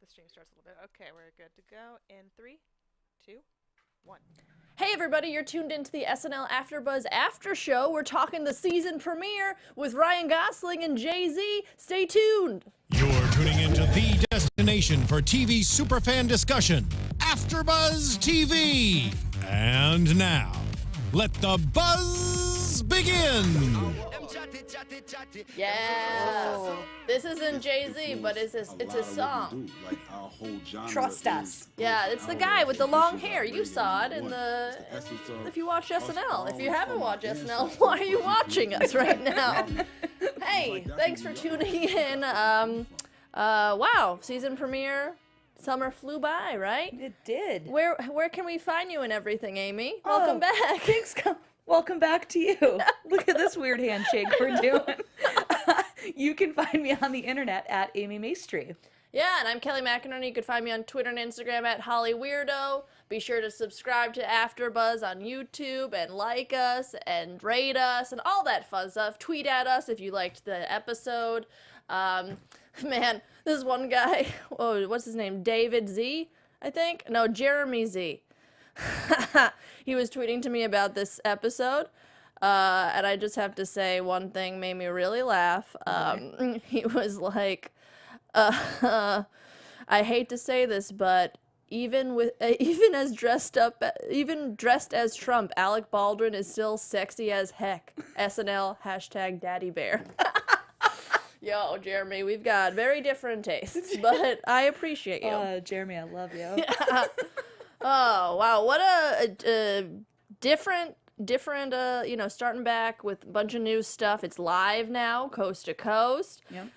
The stream starts a little bit. Okay, we're good to go. In 3, 2, 1. Hey everybody, you're tuned into the SNL AfterBuzz After Show. We're talking the season premiere with Ryan Gosling and JayZ. Stay tuned. You're tuning into the destination for TV superfan discussion, AfterBuzz TV. And now, let the buzz begin. Yeah. This isn't JayZ, but it's his song. Trust us. Yeah, it's the guy with the long hair. You saw it in the... If you watch SNL. If you haven't watched SNL, why are you watching us right now? Hey, thanks for tuning in. Wow, season premiere. Summer flew by, right? It did. Where can we find you and everything, Amy? Welcome back. Thanks. Welcome back to you. Look at this weird handshake we're doing. You can find me on the internet at Amy Maestri. Yeah, and I'm Kelly McInerney. You can find me on Twitter and Instagram at HollyWeirdo. Be sure to subscribe to AfterBuzz on YouTube and like us and rate us and all that fun stuff. Tweet at us if you liked the episode. Man, this one guy, what's his name? David Z, I think? No, Jeremy Z. He was tweeting to me about this episode, and I just have to say one thing made me really laugh. He was like, I hate to say this, but even dressed as Trump, Alec Baldwin is still sexy as heck. SNL #DaddyBear. Yo, Jeremy, we've got very different tastes, but I appreciate you. Jeremy, I love you. Yeah. Oh, wow. What a different, starting back with a bunch of new stuff. It's live now, coast to coast. Yep.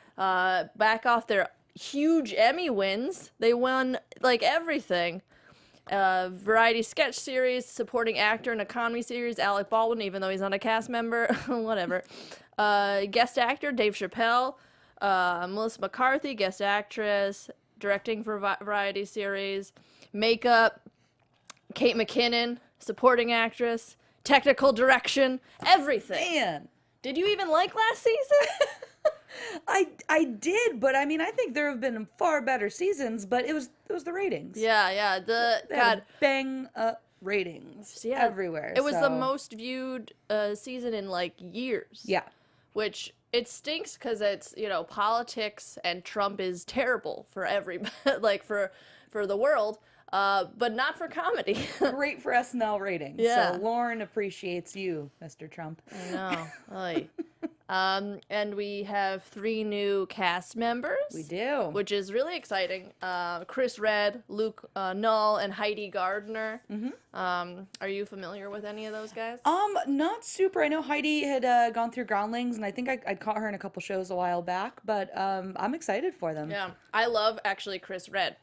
Back off their huge Emmy wins. They won, like, everything. Variety sketch series, supporting actor in a comedy series, Alec Baldwin, even though he's not a cast member. Whatever. Guest actor, Dave Chappelle. Melissa McCarthy, guest actress, directing for variety series. Makeup, Kate McKinnon, supporting actress, technical direction, everything. Man. Did you even like last season? I did, but I mean, I think there have been far better seasons, but it was the ratings. Yeah. They had bang up ratings everywhere. It was the most viewed season in like years. Yeah. Which it stinks because it's, politics and Trump is terrible for everybody, like for the world. But not for comedy. Great for SNL ratings. Yeah. So Lauren appreciates you, Mr. Trump. I know. Oy. And we have 3 new cast members. We do. Which is really exciting. Chris Redd, Luke Null, and Heidi Gardner. Mm-hmm. Are you familiar with any of those guys? Not super. I know Heidi had gone through Groundlings, and I think I'd caught her in a couple shows a while back, but I'm excited for them. Yeah. I love, actually, Chris Redd.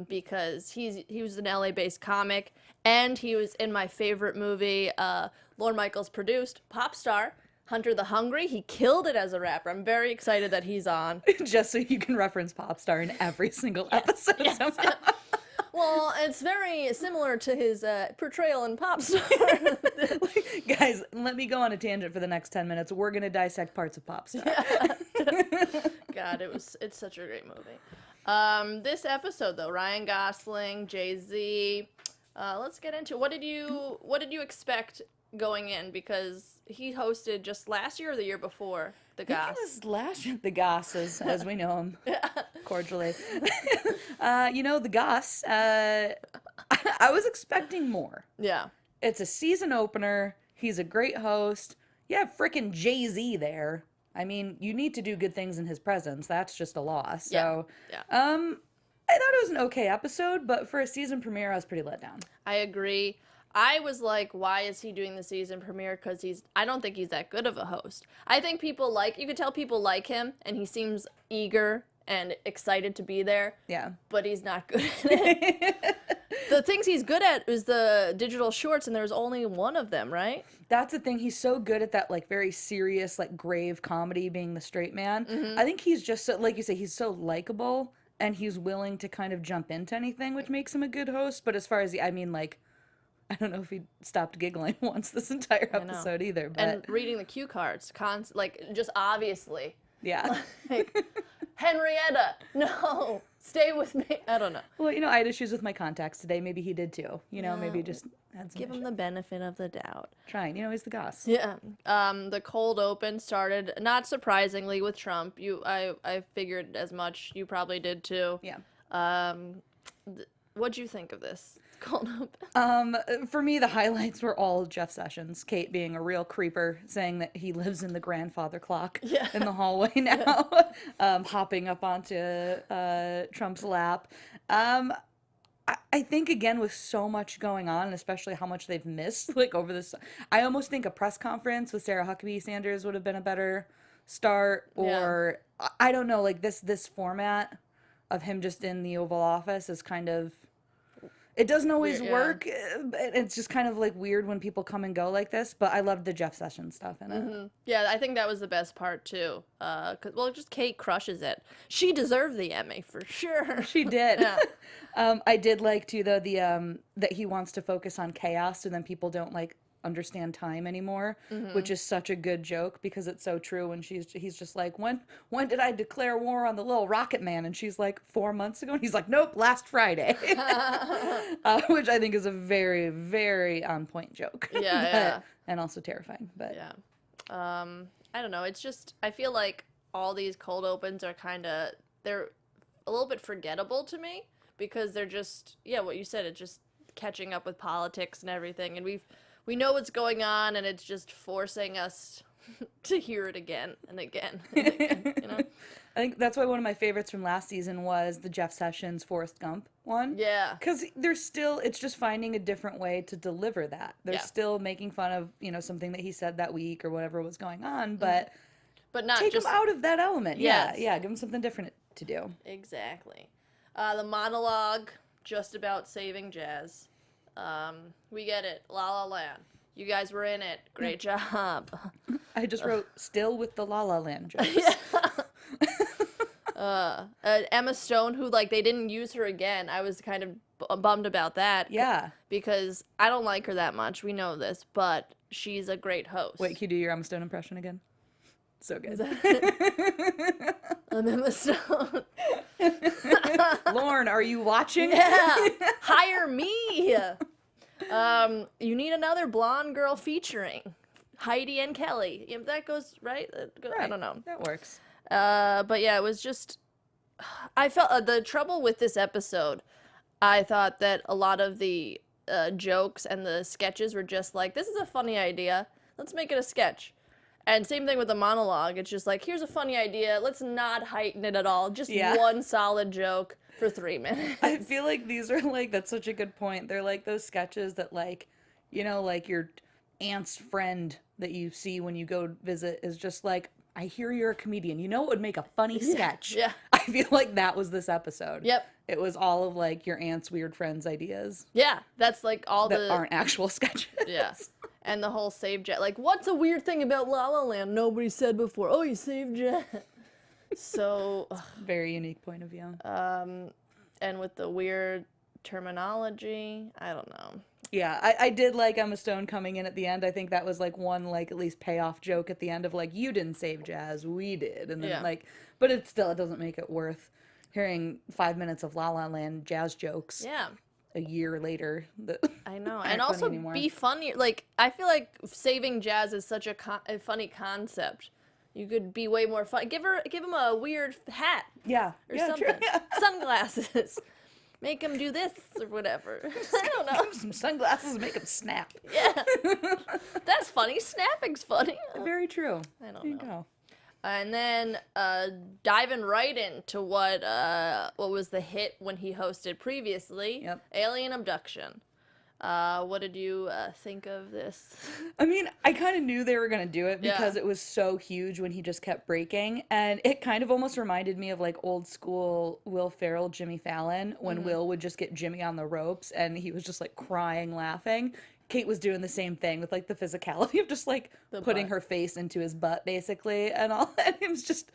Because he was an LA-based comic, and he was in my favorite movie, Lorne Michaels produced, Pop Star, Hunter the Hungry. He killed it as a rapper. I'm very excited that he's on. Just so you can reference Pop Star in every single episode. Yes. Well, it's very similar to his portrayal in Pop Star. Guys, let me go on a tangent for the next 10 minutes. We're going to dissect parts of Pop Star. God, it's such a great movie. This episode though, Ryan Gosling, JayZ. Let's get into what did you expect going in, because he hosted just last year or the year before the Goss. I think it was last year. The Goss, as we know him cordially. The Goss. I was expecting more. Yeah. It's a season opener. He's a great host. You have frickin' JayZ there. I mean, you need to do good things in his presence. That's just a loss. So, yeah. I thought it was an okay episode, but for a season premiere, I was pretty let down. I agree. I was like, why is he doing the season premiere? Because I don't think he's that good of a host. I think you could tell people like him, and he seems eager and excited to be there. Yeah. But he's not good at it. The things he's good at is the digital shorts, and there's only one of them, right? That's the thing. He's so good at that, like, very serious, like, grave comedy, being the straight man. Mm-hmm. I think he's just, so, like you say, he's so likable, and he's willing to kind of jump into anything, which makes him a good host. But as far as, I don't know if he stopped giggling once this entire episode either. But... And reading the cue cards, just obviously. Yeah. Like, Henrietta, no, stay with me. I don't know. Well, you know, I had issues with my contacts today. Maybe he did too. You know, maybe just had some Give him issues. the benefit of the doubt. Trying. You know, he's the goss. Yeah. The cold open started, not surprisingly, with Trump. I figured as much. You probably did too. Yeah. What'd you think of this cold open? For me, the highlights were all Jeff Sessions. Kate being a real creeper, saying that he lives in the grandfather clock in the hallway now, hopping up onto Trump's lap. I think, again, with so much going on, and especially how much they've missed, like, over this, I almost think a press conference with Sarah Huckabee Sanders would have been a better start, or, I don't know, like, this format of him just in the Oval Office is kind of, it doesn't always work. It's just kind of, like, weird when people come and go like this, but I loved the Jeff Sessions stuff in it. Yeah, I think that was the best part, too. Just Kate crushes it. She deserved the Emmy, for sure. She did. Yeah. I did like, too, though, that he wants to focus on chaos, so then people don't, like, understand time anymore, which is such a good joke because it's so true. And he's just like, when did I declare war on the little rocket man? And she's like, 4 months ago. And he's like, nope, last Friday. Which I think is a very, very on point joke. Yeah. And also terrifying. But Yeah. I don't know. It's just, I feel like all these cold opens are they're a little bit forgettable to me because they're just, what you said, it's just catching up with politics and everything. And we know what's going on, and it's just forcing us to hear it again and again and again, you know? I think that's why one of my favorites from last season was the Jeff Sessions Forrest Gump one. Yeah. Because it's just finding a different way to deliver that. They're still making fun of, you know, something that he said that week or whatever was going on, but not take just him out of that element. Yes. Yeah, give him something different to do. Exactly. The monologue, just about saving jazz. We get it. La La Land. You guys were in it. Great job. I just wrote still with the La La Land jokes. Emma Stone, who, like, they didn't use her again. I was kind of bummed about that. Yeah. Because I don't like her that much. We know this, but she's a great host. Wait, can you do your Emma Stone impression again? So good. I'm Emma Stone. Lorne, are you watching? Yeah. Hire me. You need another blonde girl featuring Heidi and Kelly. Yeah, that goes right. I don't know. That works. But yeah, it was just. I felt the trouble with this episode. I thought that a lot of the jokes and the sketches were just like, this is a funny idea. Let's make it a sketch. And same thing with the monologue. It's just like, here's a funny idea. Let's not heighten it at all. Just one solid joke for 3 minutes. I feel like these are like, that's such a good point. They're like those sketches that, like, you know, like your aunt's friend that you see when you go visit is just like, I hear you're a comedian. You know what would make a funny sketch? Yeah. I feel like that was this episode. Yep. It was all of, like, your aunt's weird friends' ideas. Yeah, that's like all that aren't actual sketches. Yeah. And the whole save Jet. Like, what's a weird thing about La La Land nobody said before? Oh, you saved Jet. So. Very unique point of view. And with the weird terminology, I don't know. Yeah, I did like Emma Stone coming in at the end. I think that was, like, one, like, at least payoff joke at the end of, like, you didn't save jazz, we did. And then, like, but it doesn't make it worth hearing 5 minutes of La La Land jazz jokes. Yeah. A year later. I know. And also be funny. Like, I feel like saving jazz is such a funny concept. You could be way more fun. Give him a weird hat. Yeah. Or something. True. Yeah. Sunglasses. Make him do this or whatever. I don't know. Some sunglasses and make him snap. Yeah. That's funny. Snapping's funny. Very true. I don't there know. You go. And then diving right into what was the hit when he hosted previously, Alien Abduction. What did you think of this? I mean, I kind of knew they were going to do it because it was so huge when he just kept breaking. And it kind of almost reminded me of, like, old school Will Ferrell, Jimmy Fallon, when Will would just get Jimmy on the ropes and he was just, like, crying, laughing. Kate was doing the same thing with, like, the physicality of just, like, putting her face into his butt, basically, and all that. He was just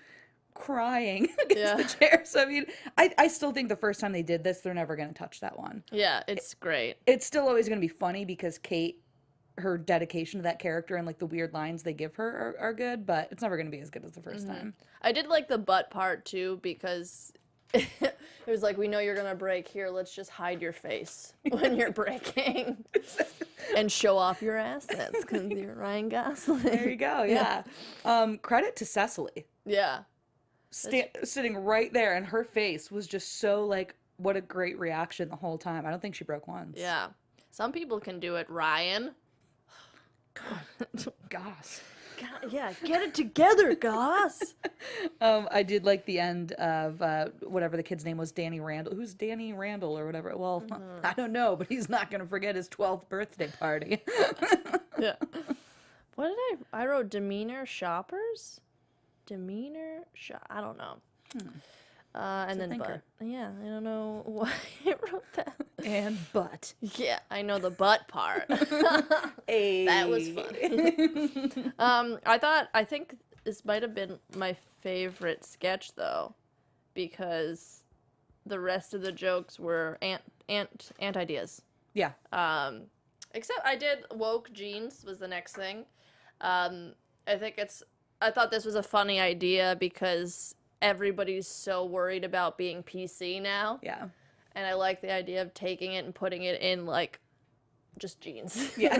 crying against the chair. So, I mean, I still think the first time they did this, they're never going to touch that one. Yeah, it's great. It's still always going to be funny because Kate her dedication to that character and like the weird lines they give her are good, but it's never going to be as good as the first time. I did like the butt part too, because it was like, we know you're gonna break, here, let's just hide your face when you're breaking and show off your assets because you're Ryan Gosling. There you go. Yeah. Credit to Cecily. Yeah. Sitting right there, and her face was just so like, what a great reaction the whole time. I don't think she broke once. Yeah. Some people can do it, Ryan. Gosh. God, yeah, get it together, Goss. I did like the end of whatever the kid's name was, Danny Randall. Who's Danny Randall or whatever? Well, I don't know, but he's not going to forget his 12th birthday party. Yeah. What did I wrote demeanor shoppers? I don't know. And then thinker. butt. Yeah, I don't know why I wrote that. And butt. Yeah, I know the butt part. Hey. That was funny. I think this might have been my favorite sketch though, because the rest of the jokes were ant ideas. Yeah. Except I did woke jeans was the next thing. I thought this was a funny idea because everybody's so worried about being PC now. Yeah. And I like the idea of taking it and putting it in, like, just jeans. Yeah.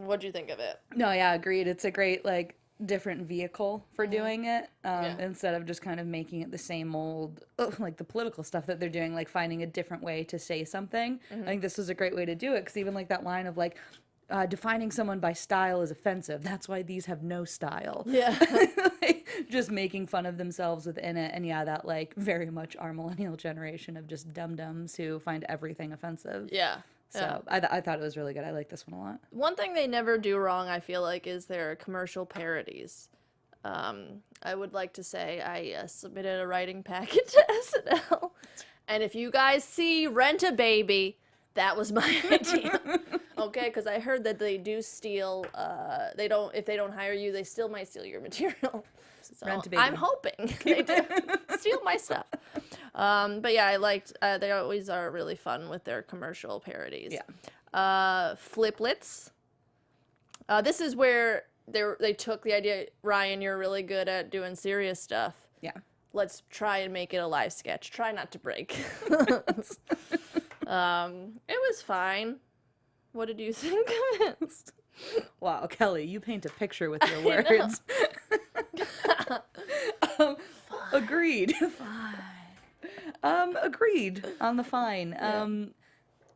What'd you think of it? No, yeah, agreed. It's a great, like, different vehicle for doing it. Instead of just kind of making it the same old, like, the political stuff that they're doing, like, finding a different way to say something. I think this was a great way to do it, because even, like, that line of, like, defining someone by style is offensive. That's why these have no style. Yeah. Like, just making fun of themselves within it. And yeah, that like very much our millennial generation of just dum-dums who find everything offensive. Yeah. So yeah. I thought it was really good. I like this one a lot. One thing they never do wrong, I feel like, is their commercial parodies. I would like to say I submitted a writing packet to SNL. And if you guys see Rent a Baby, that was my idea. Okay, because I heard that they do steal. If they don't hire you, they still might steal your material. So Rent a Baby. I'm hoping they do steal my stuff. But yeah, I liked. They always are really fun with their commercial parodies. Yeah. Fliplets. This is where they took the idea. Ryan, you're really good at doing serious stuff. Yeah. Let's try and make it a live sketch. Try not to break. It was fine. What did you think of it? Wow, Kelly, you paint a picture with your words. Agreed. Agreed on the fine. Yeah.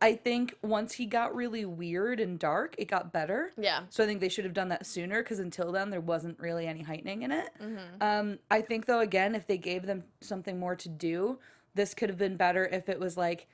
I think once he got really weird and dark, it got better. Yeah. So I think they should have done that sooner, because until then there wasn't really any heightening in it. Mm-hmm. I think though, again, if they gave them something more to do, this could have been better if it was like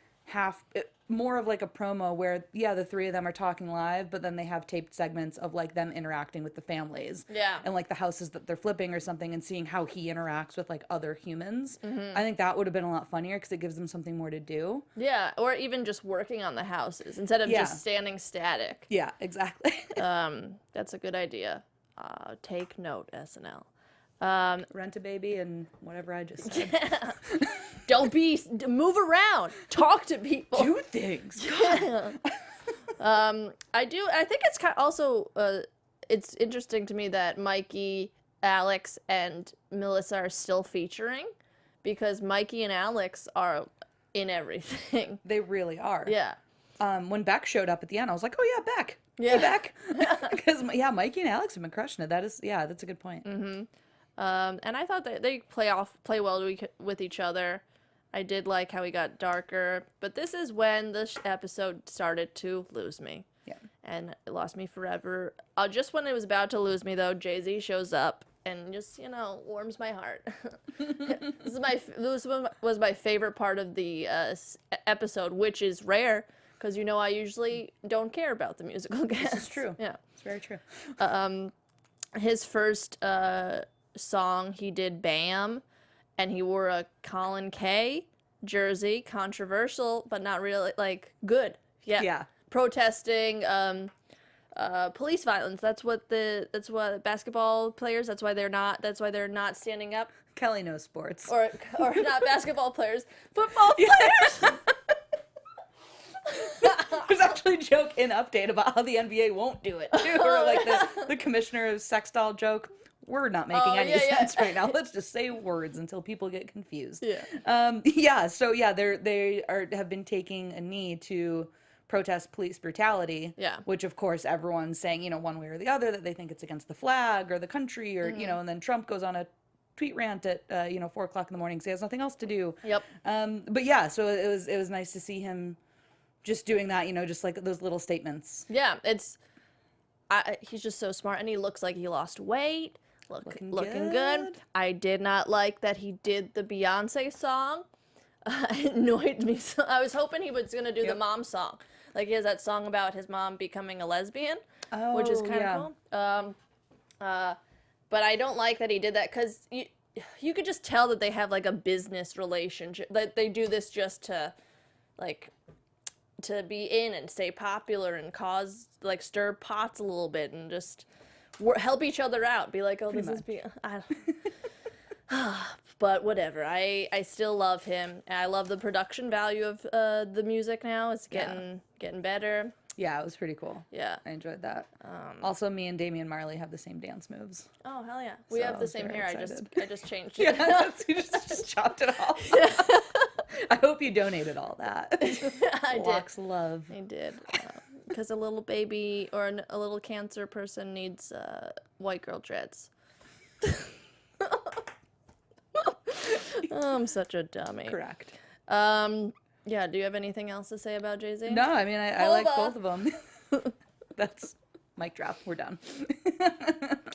more of like a promo where, yeah, the three of them are talking live, but then they have taped segments of like them interacting with the families. Yeah. And like the houses that they're flipping or something, and seeing how he interacts with like other humans. Mm-hmm. I think that would have been a lot funnier, because it gives them something more to do. Yeah, or even just working on the houses instead of just standing static. Yeah, exactly. That's a good idea. Take note, SNL. Rent a Baby and whatever I just said. Yeah. Move around. Talk to people. Do things. Yeah. I think it's also it's interesting to me that Mikey, Alex, and Melissa are still featuring, because Mikey and Alex are in everything. They really are. Yeah. When Beck showed up at the end, I was like, oh yeah, Beck. Yeah. Hey, Beck. Because yeah, Mikey and Alex have been crushing it. That's a good point. Mm-hmm. And I thought that they play well with each other. I did like how he got darker, but this is when the episode started to lose me. Yeah. And it lost me forever. Just when it was about to lose me, though, JayZ shows up and just, warms my heart. This was my favorite part of the episode, which is rare, because I usually don't care about the musical guests. This is true. Yeah. It's very true. His first song, he did "Bam," and he wore a Colin K jersey. Controversial, but not really, like, good. Yeah. Yeah. Protesting police violence. That's what basketball players. That's why they're not standing up. Kelly knows sports. Or not basketball players, football players. There's actually a joke in Update about how the NBA won't do it, too. Or like the commissioner of sex doll joke. We're not making any sense right now. Let's just say words until people get confused. Yeah. So they have been taking a knee to protest police brutality. Yeah. Which of course everyone's saying, one way or the other, that they think it's against the flag or the country or, and then Trump goes on a tweet rant at 4:00 in the morning because he has nothing else to do. Yep. But yeah, so it was nice to see him just doing that, just like those little statements. Yeah, he's just so smart, and he looks like he lost weight. Looking good. I did not like that he did the Beyonce song. It annoyed me. So I was hoping he was going to do the mom song. Like, he has that song about his mom becoming a lesbian, which is kind of cool. But I don't like that he did that, because you could just tell that they have, like, a business relationship. That they do this just to, like, to be in and stay popular and cause, like, stir pots a little bit and just help each other out. Be like, oh, but whatever. I still love him. I love the production value of the music now. It's getting better. Yeah, it was pretty cool. Yeah. I enjoyed that. Also, me and Damian Marley have the same dance moves. Oh, hell yeah. We have the same hair. Excited. I just changed it. You just chopped it off. I hope you donated all that. I Locks love. I did. Because a little baby or a little cancer person needs white girl dreads. I'm such a dummy. Correct. Yeah, do you have anything else to say about JayZ? No, I mean, I like both of them. That's mic drop. We're done.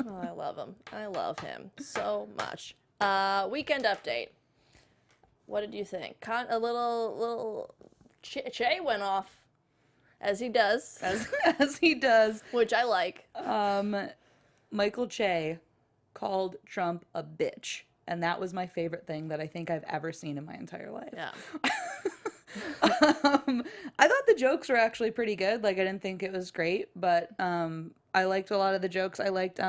Oh, I love him. I love him so much. Weekend update. What did you think? A little Che went off. As he does. As he does. Which I like. Michael Che called Trump a bitch. And that was my favorite thing that I think I've ever seen in my entire life. Yeah. I thought the jokes were actually pretty good. Like, I didn't think it was great, but I liked a lot of the jokes. I liked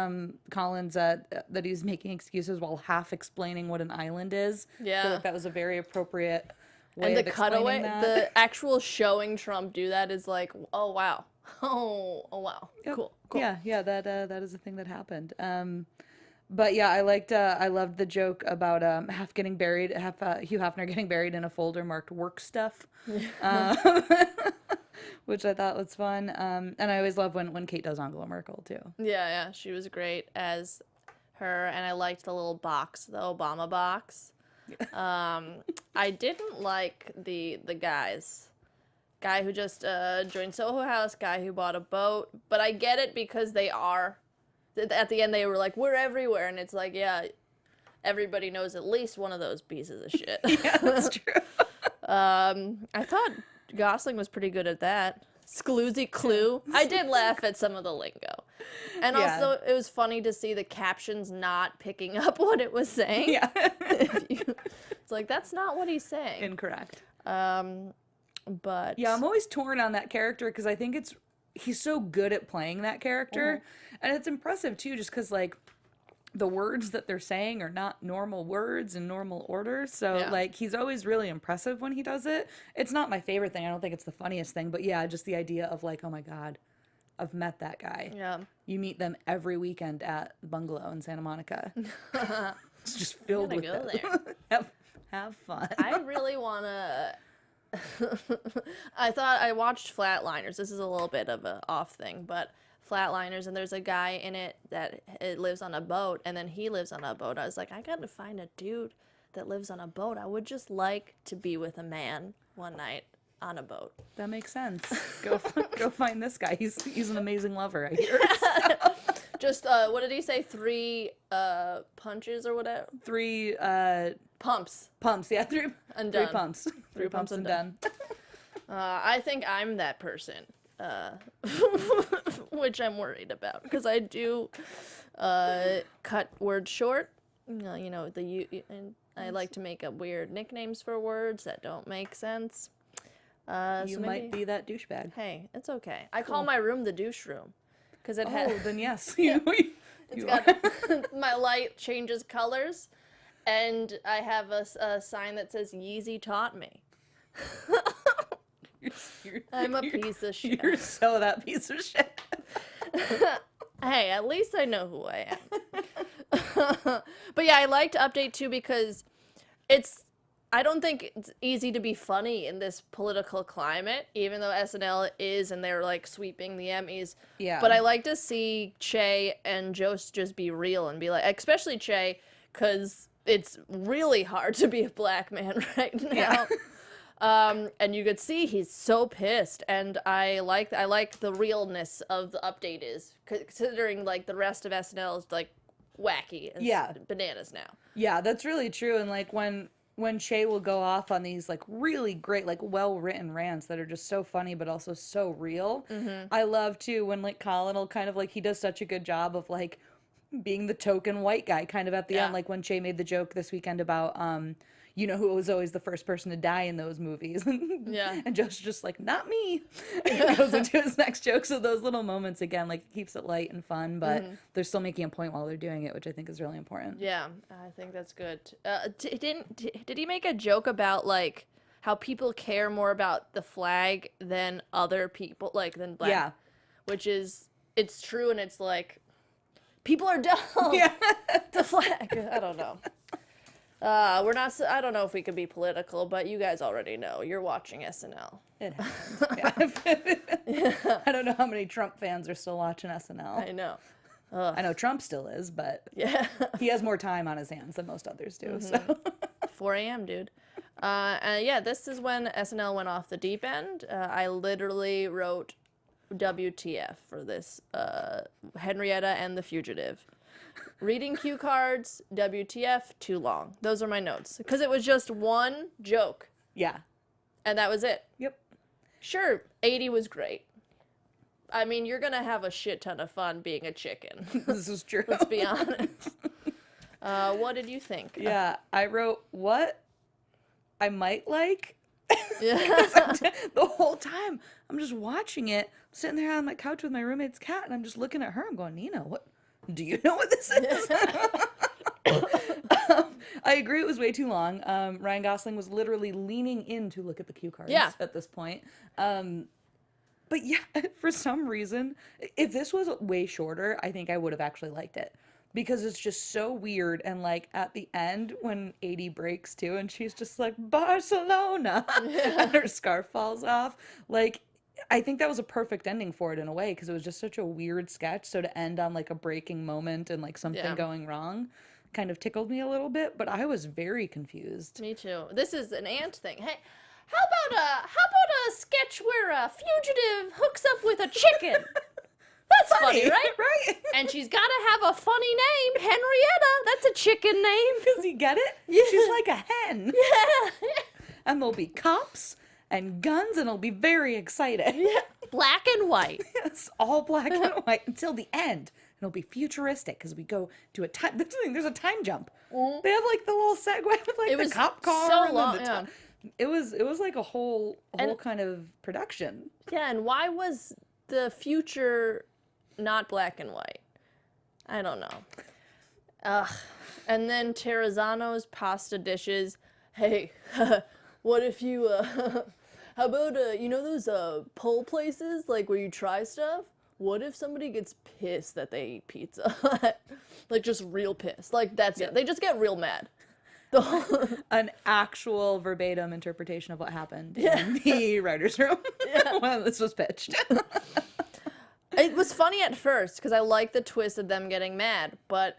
Colin's that he's making excuses while half explaining what an island is. Yeah. I feel like that was a very appropriate way and the of explaining cutaway, that. the actual showing Trump do that is like, oh wow, oh wow, Yep. cool. Yeah, that is a thing that happened. But yeah, I loved the joke about half Hugh Hefner getting buried in a folder marked work stuff, which I thought was fun. And I always love when Kate does Angela Merkel too. Yeah, she was great as her, and I liked the little box, the Obama box. I didn't like the guy who just joined Soho House, guy who bought a boat, but I get it because they are. At the end, they were like, we're everywhere. And it's like, yeah, everybody knows at least one of those pieces of shit. Yeah, that's true. I thought Gosling was pretty good at that. Scloozy clue. I did laugh at some of the lingo. And also, it was funny to see the captions not picking up what it was saying. Yeah. It's like, that's not what he's saying. Incorrect. But... Yeah, I'm always torn on that character because I think he's so good at playing that character. And it's impressive, too, just because, like, the words that they're saying are not normal words in normal order. So, like, he's always really impressive when he does it. It's not my favorite thing. I don't think it's the funniest thing. But, yeah, just the idea of, like, oh, my God, I've met that guy. Yeah. You meet them every weekend at the bungalow in Santa Monica. It's just filled with go them. there. Have fun. I really want to... I watched Flatliners. This is a little bit of an off thing, but Flatliners, and there's a guy in it that lives on a boat, and then he lives on a boat. I was like, I gotta find a dude that lives on a boat. I would just like to be with a man one night on a boat. That makes sense. Go find this guy. He's an amazing lover, I hear. Just what did he say? 3 punches or whatever. 3 pumps. Pumps. Yeah, 3 and done. 3 pumps. 3 pumps and done. I think I'm that person, which I'm worried about because I do cut words short. And I like to make up weird nicknames for words that don't make sense. You might be that douchebag. Hey, it's okay. I call my room the douche room because it has. Oh, then yes. It's got my light changes colors, and I have a sign that says "Yeezy taught me." I'm a piece of shit. You're so that piece of shit. Hey, at least I know who I am. But yeah, I liked Update too because I don't think it's easy to be funny in this political climate, even though SNL is and they're like sweeping the Emmys. Yeah. But I like to see Che and Jost just be real and be like, especially Che, because it's really hard to be a black man right now. Yeah. And you could see he's so pissed, and I like the realness of the Update is considering like the rest of SNL is like wacky and bananas now. Yeah, that's really true. And like when Che will go off on these like really great, like well-written rants that are just so funny but also so real. Mm-hmm. I love too when like Colin will kind of like, he does such a good job of like being the token white guy kind of at the end, like when Che made the joke this weekend about you know who was always the first person to die in those movies. Yeah. And Joe's just like, not me. And goes into his next joke. So those little moments, again, like it keeps it light and fun, but they're still making a point while they're doing it, which I think is really important. Yeah, I think that's good. Did he make a joke about like how people care more about the flag than other people, like than black? Yeah. Which is, it's true, and it's like, people are dumb. Yeah. The flag. I don't know. We're not. I don't know if we could be political, but you guys already know. You're watching SNL. It happens. Yeah. I don't know how many Trump fans are still watching SNL. I know. I know Trump still is, but Yeah. he has more time on his hands than most others do. So 4 a.m., dude. And yeah, this is when SNL went off the deep end. I literally wrote WTF for this. Henrietta and the Fugitive. Reading cue cards, WTF, too long. Those are my notes. Because it was just one joke. yeah. And that was it. Yep. Sure, 80 was great. I mean, you're going to have a shit ton of fun being a chicken. This is true. Let's be honest. What did you think? Yeah, I wrote what I might like. Yeah. The whole time I'm just watching it, I'm sitting there on my couch with my roommate's cat, and I'm just looking at her. I'm going, Nina, what? Do you know what this is? I agree, it was way too long. Ryan Gosling was literally leaning in to look at the cue cards at this point. But yeah, for some reason, if this was way shorter, I think I would have actually liked it. Because it's just so weird, and like at the end when 80 breaks too, and she's just like, Barcelona, and her scarf falls off. Like, I think that was a perfect ending for it in a way, because it was just such a weird sketch. So to end on like a breaking moment and like something going wrong kind of tickled me a little bit, but I was very confused. Me too. This is an ant thing. Hey, how about a sketch where a fugitive hooks up with a chicken? That's funny, right? Right. And she's got to have a funny name, Henrietta. That's a chicken name. Does he get it? Yeah. She's like a hen. Yeah. And there'll be cops and guns, and it'll be very exciting. Yeah. Black and white. It's all black and white until the end. And it'll be futuristic because we go to a time. There's a time jump. They have like the little segue with like the cop car. So and long. then the it was like a whole kind of production. Yeah, and why was the future not black and white? I don't know. And then Terrazano's pasta dishes. Hey, what if you, how about, you know those pole places, like where you try stuff? What if somebody gets pissed that they eat pizza? Like just real pissed. Like that's it. They just get real mad. An actual verbatim interpretation of what happened in the writer's room when this was pitched. It was funny at first because I liked the twist of them getting mad, but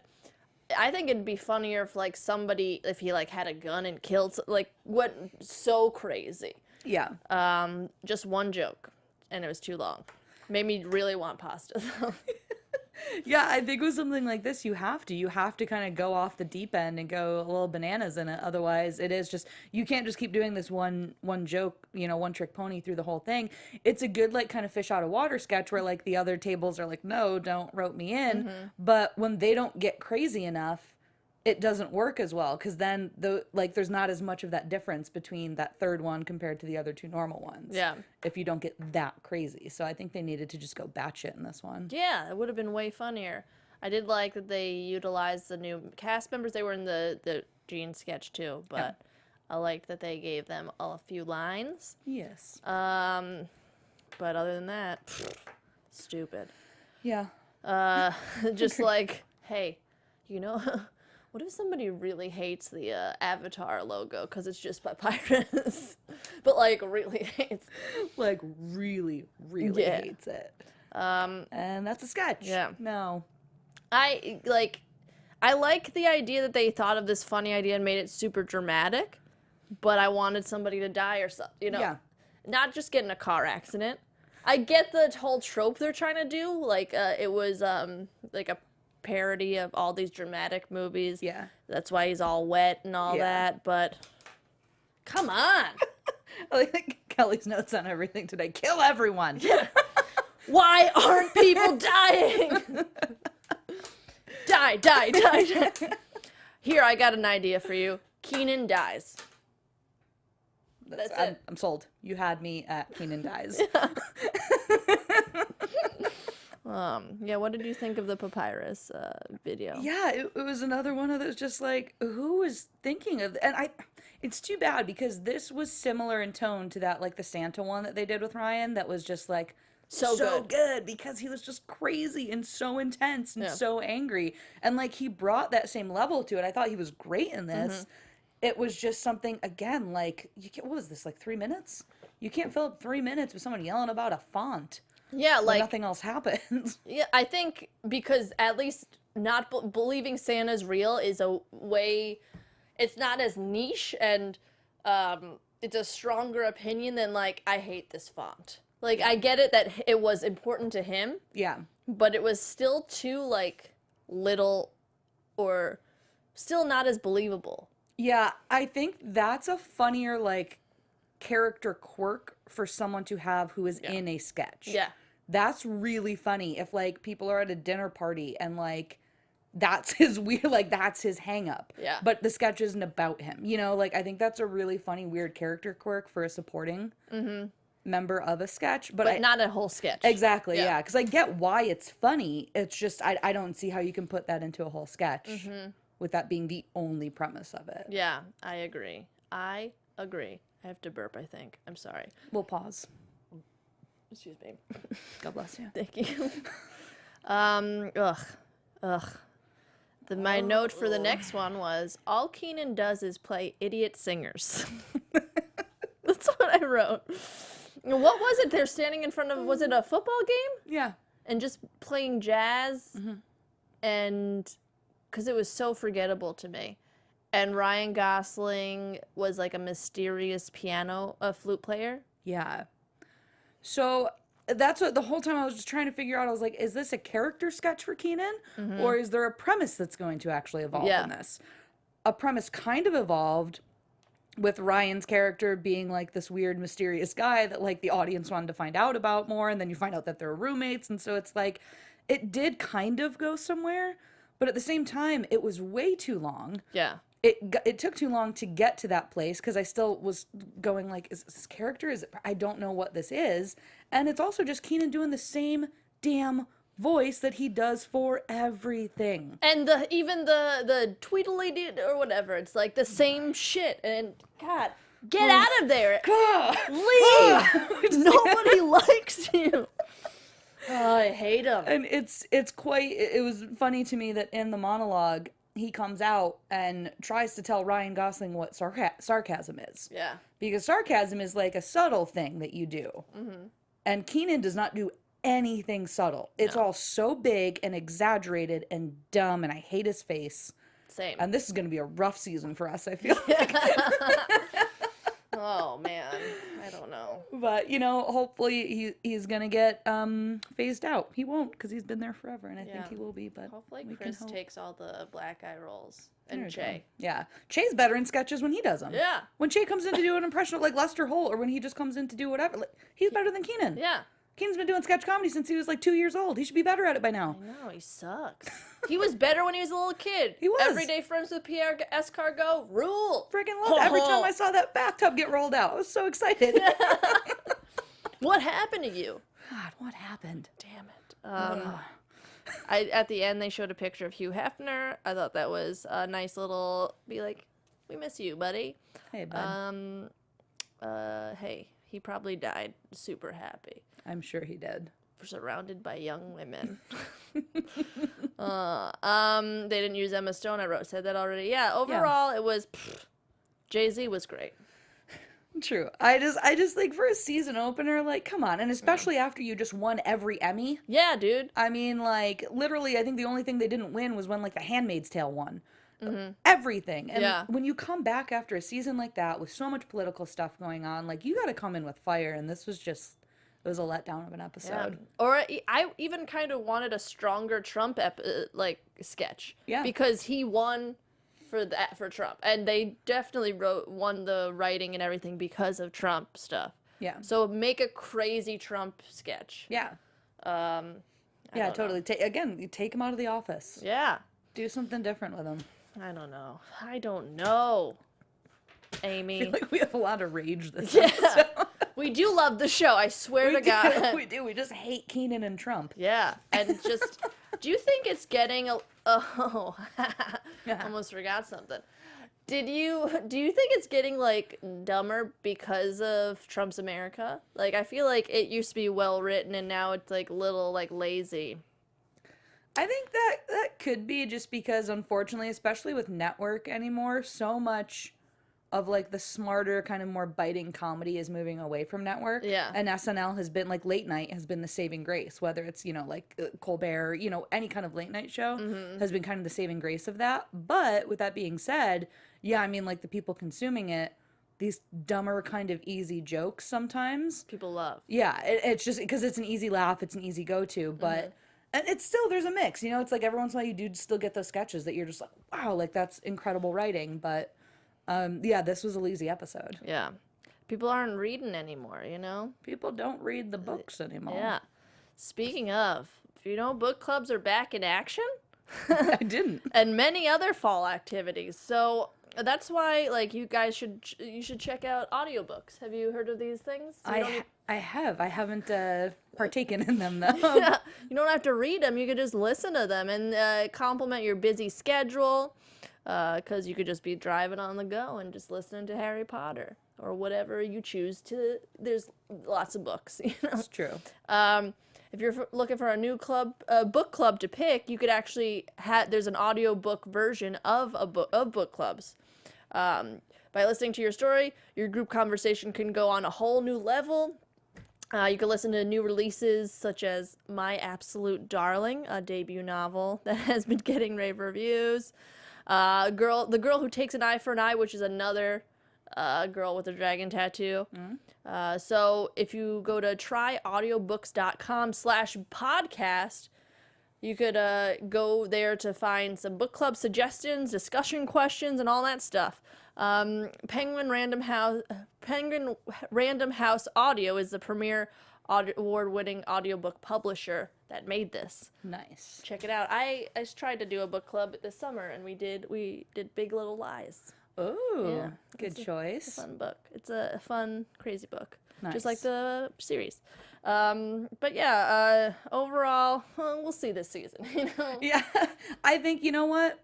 I think it'd be funnier if like somebody, if he like had a gun and killed, like what so crazy. Yeah. Just one joke, and it was too long. Made me really want pasta though. Yeah, I think with something like this, you have to kind of go off the deep end and go a little bananas in it. Otherwise, it is just, you can't just keep doing this one joke, you know, one trick pony through the whole thing. It's a good, like, kind of fish out of water sketch where, like, the other tables are like, no, don't rope me in. Mm-hmm. But when they don't get crazy enough, it doesn't work as well, because then there's not as much of that difference between that third one compared to the other two normal ones. Yeah. If you don't get that crazy. So I think they needed to just go batshit in this one. Yeah, it would have been way funnier. I did like that they utilized the new cast members. They were in the Gene sketch too, but I liked that they gave them a few lines. Yes. But other than that, stupid. Yeah. Just like, hey, you know, what if somebody really hates the Avatar logo because it's just by pirates? But, like, really hates Like, really, really hates it. And that's a sketch. Yeah. No. I like the idea that they thought of this funny idea and made it super dramatic, but I wanted somebody to die or something, you know? Yeah. Not just get in a car accident. I get the whole trope they're trying to do. Like, it was, like a parody of all these dramatic movies. Yeah. That's why he's all wet and all that, but come on. I think Kelly's notes on everything today. Kill everyone. Why aren't people dying? Die. Here, I got an idea for you. Kenan dies. That's it. I'm sold. You had me at Kenan dies. Yeah, what did you think of the papyrus video? Yeah, it was another one of those just like, who was thinking of, it's too bad because this was similar in tone to that, like the Santa one that they did with Ryan that was just like, so good because he was just crazy and so intense and so angry. And like he brought that same level to it. I thought he was great in this. It was just something, again, like, what was this, like 3 minutes? You can't fill up 3 minutes with someone yelling about a font. Yeah, like nothing else happens. Yeah, I think because at least not believing Santa's real is a way, it's not as niche and it's a stronger opinion than like, I hate this font. Like, I get it that it was important to him. Yeah. But it was still too, like, little or still not as believable. Yeah, I think that's a funnier, like, character quirk for someone to have who is in a sketch. Yeah. That's really funny if, like, people are at a dinner party and, like, that's his weird, like, that's his hang-up. Yeah. But the sketch isn't about him. You know, like, I think that's a really funny, weird character quirk for a supporting member of a sketch, but not a whole sketch. Exactly, yeah, because I get why it's funny. It's just I don't see how you can put that into a whole sketch with that being the only premise of it. Yeah, I agree. I have to burp, I think. I'm sorry. We'll pause. Excuse me. God bless you. Thank you. My note for the next one was, all Kenan does is play idiot singers. That's what I wrote. What was it? They're standing in front of, was it a football game? Yeah. And just playing jazz. And because it was so forgettable to me. And Ryan Gosling was like a mysterious flute player. Yeah. So that's what the whole time I was just trying to figure out. I was like, is this a character sketch for Kenan? Or is there a premise that's going to actually evolve in this? A premise kind of evolved with Ryan's character being like this weird, mysterious guy that like the audience wanted to find out about more. And then you find out that they're roommates. And so it's like, it did kind of go somewhere. But at the same time, it was way too long. Yeah. It took too long to get to that place because I still was going like, is this character? I don't know what this is. And it's also just Kenan doing the same damn voice that he does for everything. And even the tweedly did or whatever, it's like the same shit. And God, get out of there. Leave. Nobody likes you. Oh, I hate him. And it was funny to me that in the monologue, he comes out and tries to tell Ryan Gosling what sarcasm is. Yeah. Because sarcasm is like a subtle thing that you do. And Kenan does not do anything subtle. It's all so big and exaggerated and dumb, and I hate his face. Same. And this is going to be a rough season for us, I feel like. Oh, man. I don't know. But, you know, hopefully he's going to get phased out. He won't, because he's been there forever, and I think he will be. But hopefully Chris takes all the black eye roles. And There you Che. go. Yeah. Che's better in sketches when he does them. Yeah. When Che comes in to do an impression of, like, Lester Holt, or when he just comes in to do whatever, like, he's better than Kenan. Yeah. Kenan's been doing sketch comedy since he was, like, 2 years old. He should be better at it by now. I know, he sucks. He was better when he was a little kid. He was. Everyday Friends with Pierre Escargot, rule. Friggin' loved it. Every time I saw that bathtub get rolled out, I was so excited. What happened to you? God, what happened? Damn it. At the end, they showed a picture of Hugh Hefner. I thought that was a nice little, be like, We miss you, buddy. Hey, bud. Hey, he probably died super happy. I'm sure he did. Surrounded by young women. They didn't use Emma Stone. Said that already. Yeah, overall, it was... JayZ was great. True. I just think for a season opener, like, come on. And especially after you just won every Emmy. Yeah, dude. I mean, like, literally, I think the only thing they didn't win was when, like, The Handmaid's Tale won. Everything. And when you come back after a season like that with so much political stuff going on, like, you got to come in with fire. And this was just... It was a letdown of an episode. Yeah. Or I even kind of wanted a stronger Trump sketch. Yeah. Because he won for Trump, and they definitely won the writing and everything because of Trump stuff. Yeah. So make a crazy Trump sketch. Yeah. Yeah, totally. Again, you take him out of the office. Yeah. Do something different with him. I don't know. Amy. I feel like we have a lot of rage this episode. We do love the show, I swear to God. We do. We just hate Kenan and Trump. Yeah, and just, do you think it's getting almost forgot something. Do you think it's getting, like, dumber because of Trump's America? Like, I feel like it used to be well written, and now it's, like, little, like, lazy. I think that could be just because, unfortunately, especially with network anymore, so much of, like, the smarter, kind of more biting comedy is moving away from network. Yeah. And SNL has been, like, late night has been the saving grace, whether it's, you know, like, Colbert, you know, any kind of late night show has been kind of the saving grace of that. But with that being said, yeah, I mean, like, the people consuming it, these dumber kind of easy jokes sometimes. People love. Yeah, it's just because it's an easy laugh, it's an easy go-to, but... And it's still, there's a mix, you know, it's like every once in a while you do still get those sketches that you're just like, wow, like, that's incredible writing, but... yeah, this was a lazy episode. Yeah. People aren't reading anymore, you know? People don't read the books anymore. Yeah. Speaking of, you know, book clubs are back in action? I didn't. And many other fall activities. So that's why, like, you guys should check out audiobooks. Have you heard of these things? I have. I haven't partaken in them, though. Yeah. You don't have to read them. You could just listen to them and complement your busy schedule. Because you could just be driving on the go and just listening to Harry Potter or whatever you choose to. There's lots of books, you know. It's true. If you're looking for a new book club to pick, you could actually there's an audiobook version of book clubs. By listening to your story, your group conversation can go on a whole new level. You can listen to new releases such as My Absolute Darling, a debut novel that has been getting rave reviews. The girl who takes an eye for an eye, which is another girl with a dragon tattoo. So if you go to tryaudiobooks.com/podcast, you could go there to find some book club suggestions, discussion questions, and all that stuff. Penguin Random House Audio is the premier award-winning audiobook publisher that made this. Nice. Check it out. I just tried to do a book club this summer, and we did Big Little Lies. Oh, Yeah, good choice. It's a fun book. It's a fun, crazy book. Nice. Just like the series. But yeah, overall, we'll see this season, you know? Yeah, I think, you know what?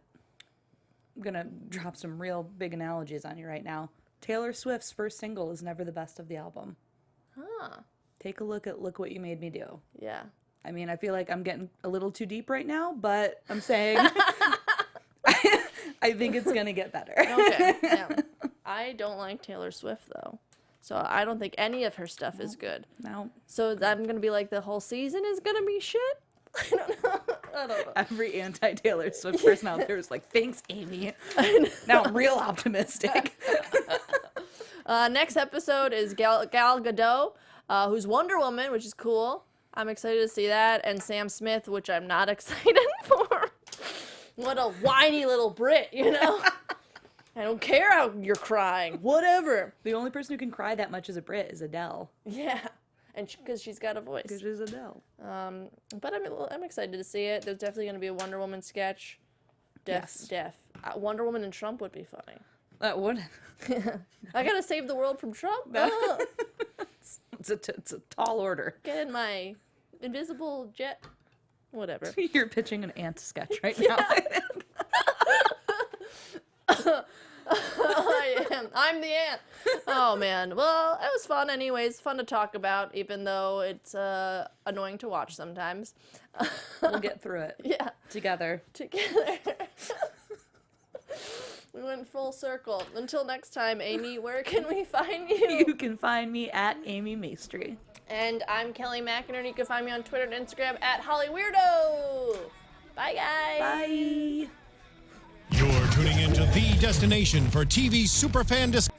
I'm going to drop some real big analogies on you right now. Taylor Swift's first single is never the best of the album. Huh. Take a look at Look What You Made Me Do. Yeah. I mean, I feel like I'm getting a little too deep right now, but I'm saying I think it's going to get better. Okay. Yeah. I don't like Taylor Swift, though. So I don't think any of her stuff is good. No. So I'm going to be like, the whole season is going to be shit? I don't know. Every anti-Taylor Swift person out there is like, thanks, Amy. Now I'm real optimistic. Next episode is Gal Gadot, who's Wonder Woman, which is cool. I'm excited to see that. And Sam Smith, which I'm not excited for. What a whiny little Brit, you know? I don't care how you're crying. Whatever. The only person who can cry that much as a Brit is Adele. Yeah. And because she's got a voice. Because she's Adele. But I'm excited to see it. There's definitely going to be a Wonder Woman sketch. Yes. Wonder Woman and Trump would be funny. That would. I got to save the world from Trump? It's a tall order. Get in my invisible jet. Whatever. You're pitching an ant sketch right now. I am. I'm the ant. Oh, man. Well, it was fun anyways. Fun to talk about, even though it's annoying to watch sometimes. We'll get through it. Yeah. Together. We went full circle. Until next time, Amy, where can we find you? You can find me at Amy Maestri. And I'm Kelly McInerney. You can find me on Twitter and Instagram at HollyWeirdo. Bye, guys. Bye. You're tuning into the destination for TV superfan discussion.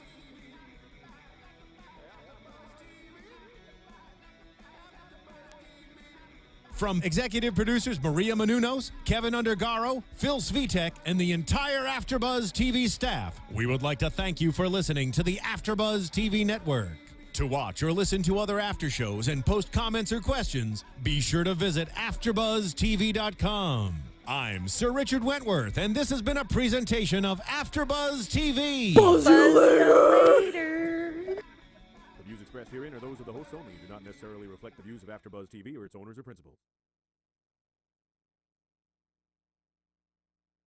From executive producers Maria Menounos, Kevin Undergaro, Phil Svitek, and the entire AfterBuzz TV staff, we would like to thank you for listening to the AfterBuzz TV network. To watch or listen to other after shows and post comments or questions, be sure to visit AfterBuzzTV.com. I'm Sir Richard Wentworth, and this has been a presentation of AfterBuzz TV. Buzz you later. The views expressed herein are those of the hosts only and do not necessarily reflect the views of AfterBuzz TV or its owners or principals.